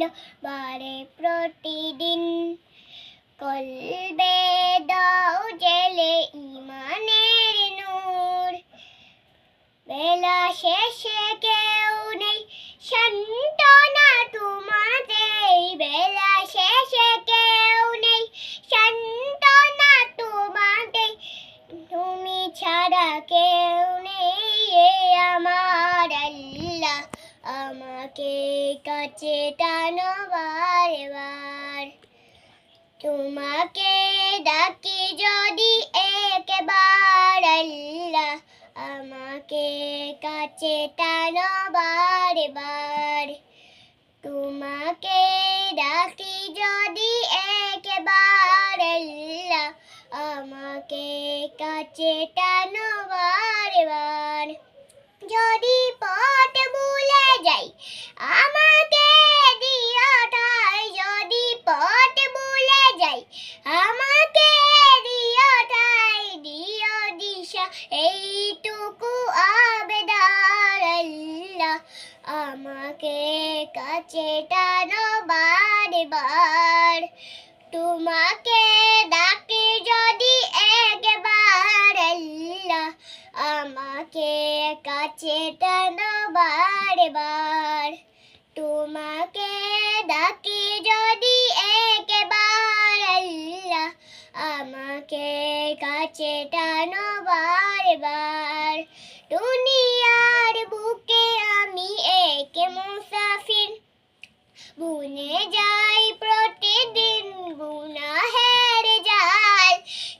এলো বারে প্রতিদিন। কলবে দাও জেলে ঈমানের নূর, বেলা শেষে কেউ নেই সান্ত্বনা তোমাদের, বেলা শেষে কেউ নেই সান্ত্বনা তোমাদের, তুমি ছাড়া কেউ নেই এ আমার আল্লাহ, আমাকে কাছে টানো বারবার। তোমাকে ডাকি যদি একবার আল্লাহ, আমাকে কাছে টানো বারবার। তোমাকে ডাকি যদি একবার আল্লাহ, আমাকে কাছে টানো বারবার। যদি পথ ভুলে যাই আমাকে দিও ঠাই, যদি পথ ভুলে যাই আমাকে দিও ঠাই, দিও দিশা এইটুকু আবেদন আল্লাহ, আমাকে কাছে টানো বারবার। তোমাকে ডাকি যদি একবার আল্লাহ, আমাকে কাছে টানো বারবার। তোমাকে ডাকি যদি একবার আল্লাহ, আমাকে কাছে টানো বারবার। দুনিয়ার বুকে আমি এক মুসাফির, বুনে যাই প্রতিদিন গুনাহের জাল,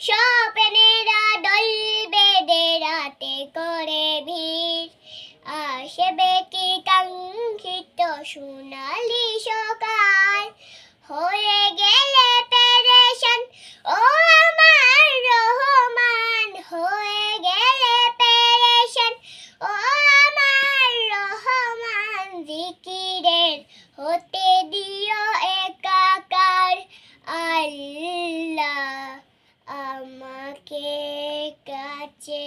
স্বপ্নেরা দল বেঁধে রাতে করে ভিড়, আসবে কি কাঙ্ক্ষিত সোনালি সকাল, হয়ে গেলে পেরেশান ও আমার রহমান, হয়ে গেলে পেরেশান ও আমার রহমান, জিকিরের হতে দিও একাকার আল্লাহ, আমাকে কাছে